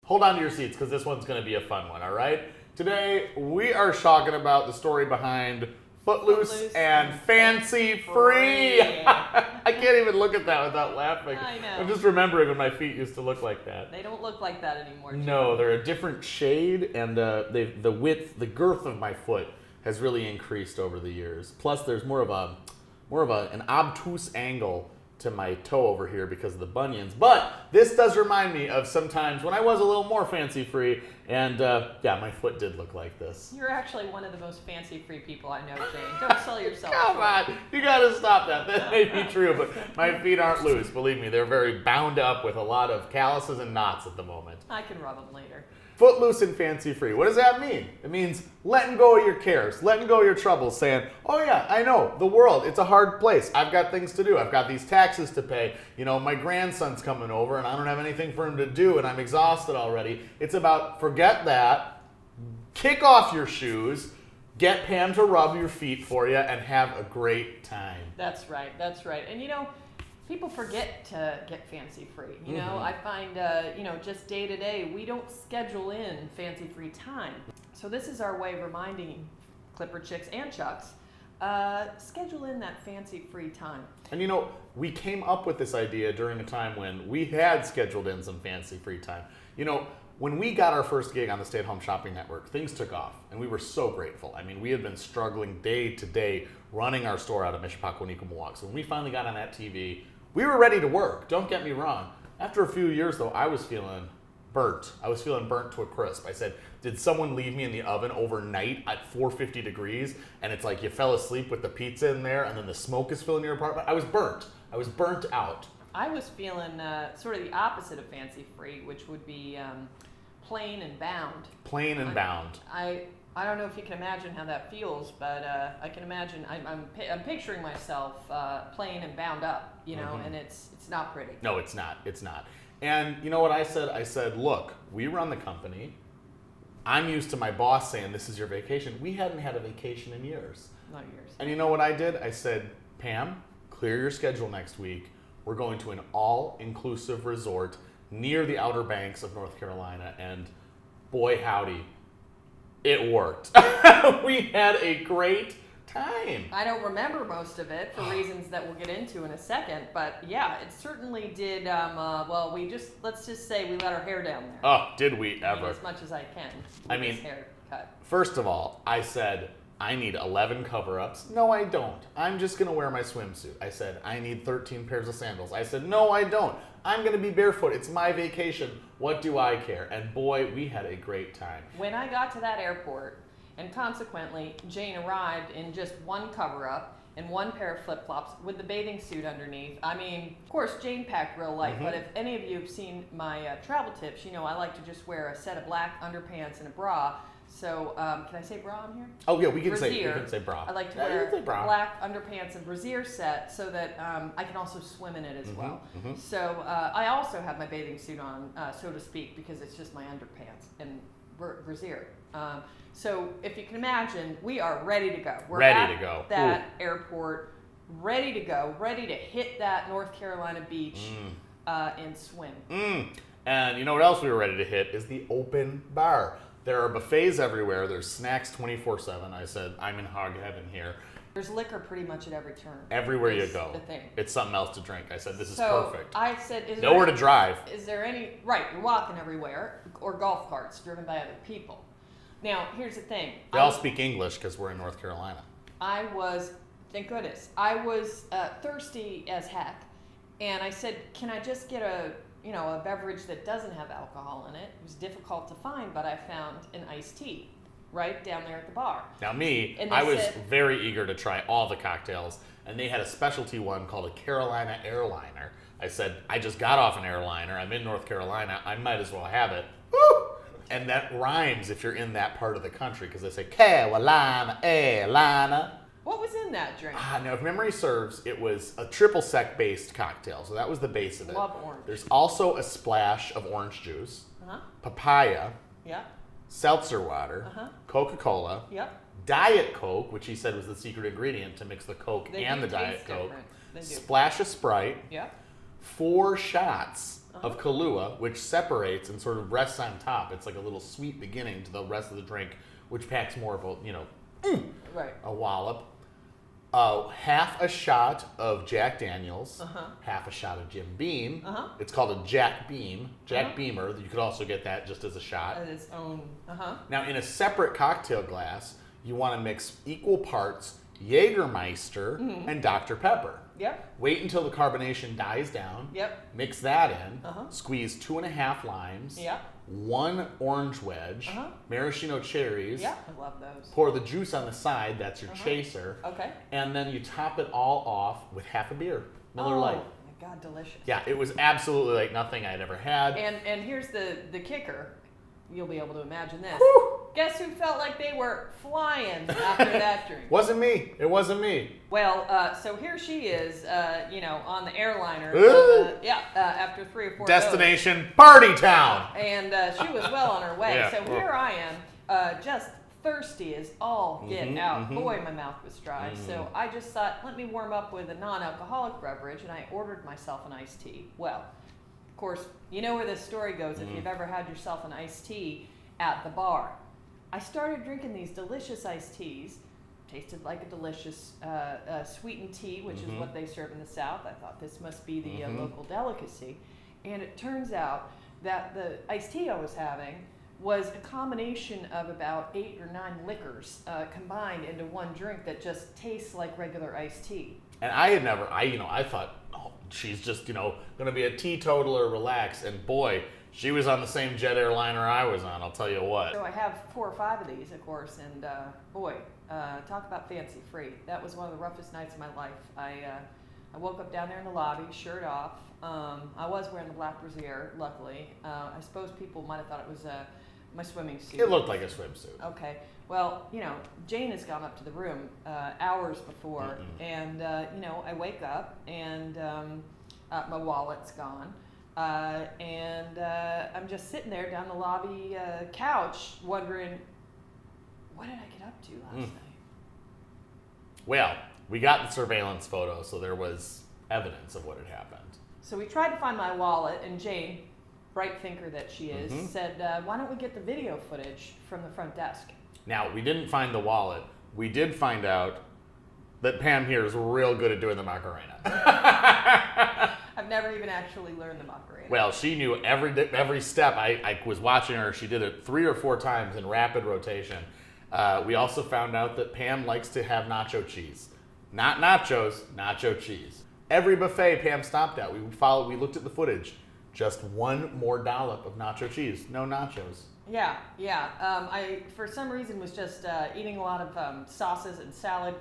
hold on to your seats because this one's going to be a fun one, all right? Today, we are talking about the story behind Footloose and Fancy Free. I can't even look at that without laughing. I know. I'm just remembering when my feet used to look like that. They don't look like that anymore. Jim. No, they're a different shade, and the width, the girth of my foot has really increased over the years. Plus, there's more of an obtuse angle to my toe over here because of the bunions. But this does remind me of sometimes when I was a little more fancy free, and yeah, my foot did look like this. You're actually one of the most fancy free people I know, Jane. Don't sell yourself. Come on, you gotta stop that. That may be true, but my feet aren't loose. Believe me, they're very bound up with a lot of calluses and knots at the moment. I can rub them later. Footloose and fancy free. What does that mean? It means letting go of your cares, letting go of your troubles, saying, oh yeah, I know, the world, it's a hard place. I've got things to do. I've got these taxes to pay. You know, my grandson's coming over and I don't have anything for him to do and I'm exhausted already. It's about forget that, kick off your shoes, get Pam to rub your feet for you and have a great time. That's right, that's right. And you know, people forget to get fancy free. You know, I find, you know, just day to day, we don't schedule in fancy free time. So this is our way of reminding Clipper Chicks and Chucks, schedule in that fancy free time. And you know, we came up with this idea during a time when we had scheduled in some fancy free time. You know, when we got our first gig on the Stay at Home Shopping Network, things took off, and we were so grateful. I mean, we had been struggling day to day running our store out of Mishawaka, Milwaukee. So when we finally got on that TV, we were ready to work, don't get me wrong. After a few years, though, I was feeling burnt. I was feeling burnt to a crisp. I said, did someone leave me in the oven overnight at 450 degrees, and it's like you fell asleep with the pizza in there, and then the smoke is filling your apartment? I was burnt. I was burnt out. I was feeling sort of the opposite of fancy free, which would be plain and bound. Plain and bound. I don't know if you can imagine how that feels, but I can imagine. I'm picturing myself plain and bound up, you know, and it's not pretty. No, it's not. It's not. And you know what I said? I said, look, we run the company. I'm used to my boss saying, this is your vacation. We hadn't had a vacation in years. Not years. And you know what I did? I said, Pam, clear your schedule next week. We're going to an all-inclusive resort near the Outer Banks of North Carolina. And boy, howdy, it worked. We had a great time. I don't remember most of it for reasons that we'll get into in a second, but yeah, it certainly did. Well, let's just say we let our hair down there. Oh, did we ever? As much as I can. I mean, this haircut. First of all, I said, I need 11 cover-ups. No, I don't. I'm just going to wear my swimsuit. I said, I need 13 pairs of sandals. I said, no, I don't. I'm going to be barefoot. It's my vacation. What do I care? And boy, we had a great time. When I got to that airport, and consequently, Jane arrived in just one cover-up and one pair of flip-flops with the bathing suit underneath. I mean, of course, Jane packed real light, but if any of you have seen my travel tips, you know I like to just wear a set of black underpants and a bra. So, can I say bra on here? Oh yeah, we can Brassiere. say bra. I like to wear black underpants and brassiere set so that I can also swim in it as well. So I also have my bathing suit on, so to speak, because it's just my underpants and brassiere. So if you can imagine, we are ready to go. We're ready to go. That airport, ready to go, ready to hit that North Carolina beach and swim. And you know what else we were ready to hit is the open bar. There are buffets everywhere. There's snacks 24/7. I said, I'm in hog heaven here. There's liquor pretty much at every turn. Everywhere you go. The thing. It's something else to drink. I said, this is so perfect. I said, nowhere to drive. Is there any, right, you're walking everywhere, or golf carts driven by other people. Now, here's the thing. They all speak English because we're in North Carolina. I was, thank goodness, I was thirsty as heck. And I said, can I just get a beverage that doesn't have alcohol in it? It was difficult to find, but I found an iced tea right down there at the bar. Now I was very eager to try all the cocktails, and they had a specialty one called a Carolina Airliner. I said, I just got off an airliner. I'm in North Carolina. I might as well have it. Woo! And that rhymes if you're in that part of the country because they say Carolina Airliner. What was in that drink? Now, if memory serves, it was a triple sec based cocktail, so that was the base of it. Love orange. There's also a splash of orange juice, papaya, seltzer water, Coca-Cola, Diet Coke, which he said was the secret ingredient to mix the Coke and the Diet Coke, splash of Sprite, 4 shots of Kahlua, which separates and sort of rests on top. It's like a little sweet beginning to the rest of the drink, which packs more of a, Right. a wallop. Half a shot of Jack Daniels, half a shot of Jim Beam. It's called a Jack Beam, Jack Beamer. You could also get that just as a shot. At its own. Now, in a separate cocktail glass, you want to mix equal parts Jägermeister and Dr. Pepper. Yep. Wait until the carbonation dies down. Yep. Mix that in. Squeeze 2.5 limes. Yep. 1 orange wedge. Maraschino cherries. Yeah, I love those. Pour the juice on the side. That's your chaser. Okay. And then you top it all off with half a beer, Miller Lite. Oh my God, delicious. Yeah, it was absolutely like nothing I'd ever had. And here's the kicker. You'll be able to imagine this. Whew. Guess who felt like they were flying after that drink? Wasn't me. It wasn't me. Well, so here she is, on the airliner. After 3 or 4 of Destination Party Town. those. And she was well on her way. Yeah. So here I am, just thirsty as all get out. Boy, my mouth was dry. So I just thought, let me warm up with a non-alcoholic beverage, and I ordered myself an iced tea. Well, of course, you know where this story goes if you've ever had yourself an iced tea at the bar. I started drinking these delicious iced teas. Tasted like a delicious sweetened tea, which is what they serve in the South. I thought this must be the local delicacy. And it turns out that the iced tea I was having was a combination of about 8 or 9 liquors combined into one drink that just tastes like regular iced tea. And I thought, oh, she's just, going to be a teetotaler, relax. And boy, she was on the same jet airliner I was on, I'll tell you what. So I have 4 or 5 of these, of course, and talk about fancy free. That was one of the roughest nights of my life. I woke up down there in the lobby, shirt off. I was wearing the black brassiere, luckily. I suppose people might have thought it was my swimming suit. It looked like a swimsuit. Okay. Well, Jane has gone up to the room hours before, and, I wake up, and my wallet's gone. And I'm just sitting there down the lobby couch wondering, what did I get up to last night? Well, we got the surveillance photo, so there was evidence of what had happened. So we tried to find my wallet, and Jane, bright thinker that she is, said, why don't we get the video footage from the front desk? Now, we didn't find the wallet. We did find out that Pam here is real good at doing the Macarena. I've never even actually learned the Macarena. Well, she knew every step. I was watching her. She did it 3 or 4 times in rapid rotation. We also found out that Pam likes to have nacho cheese. Not nachos, nacho cheese. Every buffet Pam stopped at, we looked at the footage. Just 1 more dollop of nacho cheese. No nachos. Yeah. I, for some reason, was just eating a lot of sauces and salad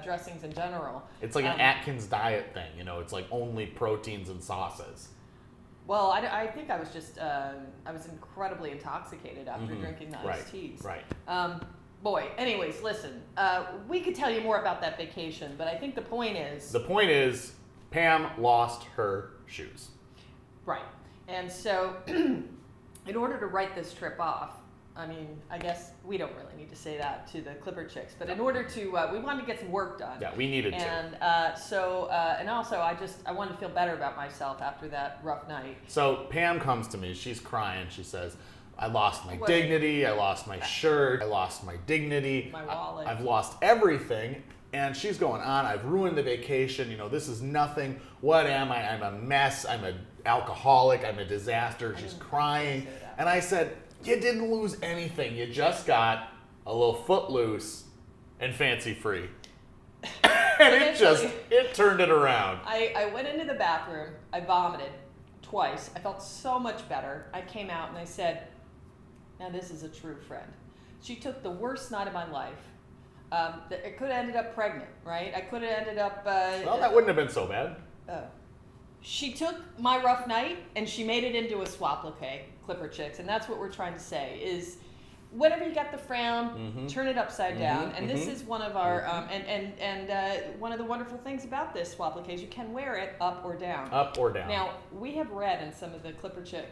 dressings in general. It's like an Atkins diet thing, it's like only proteins and sauces. Well, I think I was just, I was incredibly intoxicated after drinking the iced teas. Right. Boy, anyways, listen, we could tell you more about that vacation, but I think the point is... The point is, Pam lost her shoes. Right. And so... in order to write this trip off, I guess we don't really need to say that to the Clipper chicks, but in order to, we wanted to get some work done. Yeah, we needed to. And and also I wanted to feel better about myself after that rough night. So Pam comes to me, she's crying, she says, I lost my dignity, I lost my shirt, I lost my dignity. My wallet. I've lost everything. And she's going on, I've ruined the vacation, this is nothing. What am I? I'm a mess, I'm an alcoholic, I'm a disaster. She's crying. And I said, you didn't lose anything. You just got a little footloose and fancy free. And it turned it around. I went into the bathroom, I vomited twice. I felt so much better. I came out and I said, now this is a true friend. She took the worst night of my life. It could have ended up pregnant, right? I could have ended up... well, that wouldn't have been so bad. She took my rough night and she made it into a swapplique, Clipper chicks, and that's what we're trying to say, is whenever you got the frown, turn it upside down. And this is one of our, one of the wonderful things about this swapplique is you can wear it up or down. Up or down. Now, we have read in some of the Clipper chick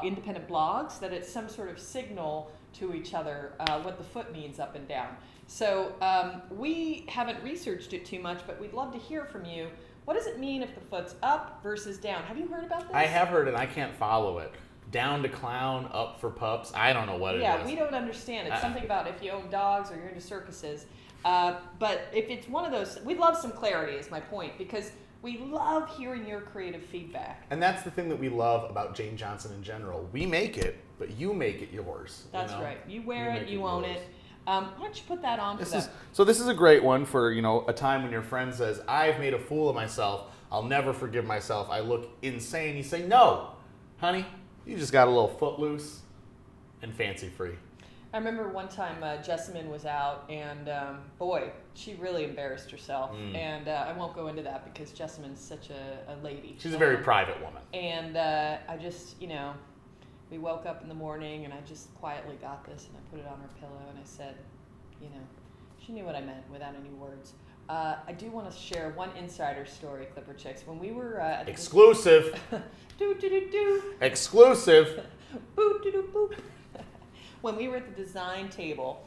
independent blogs that it's some sort of signal to each other what the foot means up and down. So we haven't researched it too much, but we'd love to hear from you. What does it mean if the foot's up versus down? Have you heard about this? I have heard it. I can't follow it. Down to clown, up for pups. I don't know what it is. Yeah, we don't understand. It's something about if you own dogs or you're into circuses. But if it's one of those, we love some clarity is my point, because we love hearing your creative feedback. And that's the thing that we love about Jane Johnson in general. We make it, but you make it yours. That's right. You wear it, you own it. Why don't you put that on for them? So this is a great one for, a time when your friend says, I've made a fool of myself. I'll never forgive myself. I look insane. You say, no, honey, you just got a little footloose and fancy free. I remember one time Jessamine was out, and boy, she really embarrassed herself. And I won't go into that because Jessamine's such a lady. She's a very private woman. And I just, we woke up in the morning, and I just quietly got this, and I put it on her pillow, and I said, she knew what I meant without any words. I do want to share one insider story, Clipper Chicks. When we were at exclusive. Do. Exclusive. Boo doo doo boop. When we were at the design table,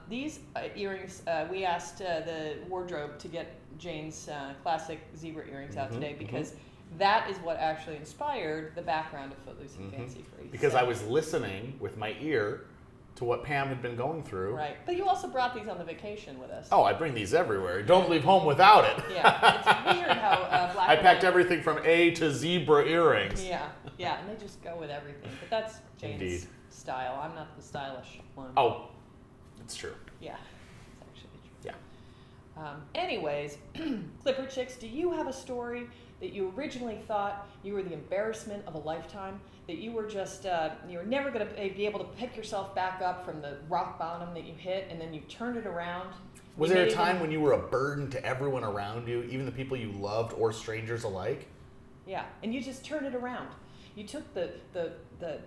these earrings, we asked the wardrobe to get Jane's classic zebra earrings out today because that is what actually inspired the background of Footloose and Fancy Free. Because I was listening with my ear to what Pam had been going through. Right. But you also brought these on the vacation with us. Oh, I bring these everywhere. Don't leave home without it. Yeah. It's weird how black I and packed white- everything from A to zebra earrings. Yeah. And they just go with everything. But that's Jane's style. I'm not the stylish one. Oh, it's true. Yeah. It's actually true. Yeah. Anyways, Clipper Chicks, do you have a story that you originally thought you were the embarrassment of a lifetime? That you were just, you were never going to be able to pick yourself back up from the rock bottom that you hit, and then you turned it around? Was there a time when you were a burden to everyone around you, even the people you loved or strangers alike? Yeah, and you just turned it around. You took the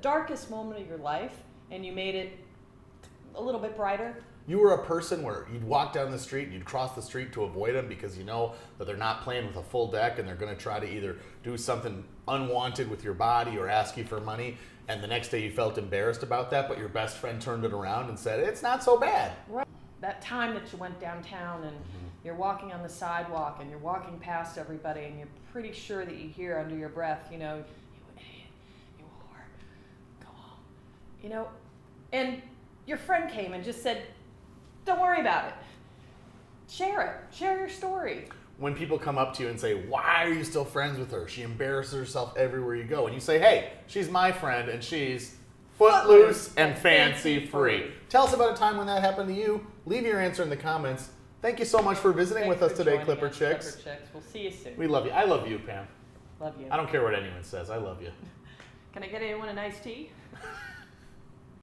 darkest moment of your life and you made it a little bit brighter. You were a person where you'd walk down the street and you'd cross the street to avoid them because you know that they're not playing with a full deck and they're going to try to either do something unwanted with your body or ask you for money. And the next day you felt embarrassed about that, but your best friend turned it around and said, it's not so bad. Right. That time that you went downtown and you're walking on the sidewalk and you're walking past everybody and you're pretty sure that you hear under your breath, you idiot, you whore, go home. And your friend came and just said, don't worry about it. Share it. Share your story. When people come up to you and say, why are you still friends with her? She embarrasses herself everywhere you go. And you say, hey, she's my friend and she's footloose and fancy free. Tell us about a time when that happened to you. Leave your answer in the comments. Thank you so much for visiting with us today, Clipper Chicks. Clipper Chicks. We'll see you soon. We love you. I love you, Pam. Love you. I don't care what anyone says. I love you. Can I get anyone an iced tea?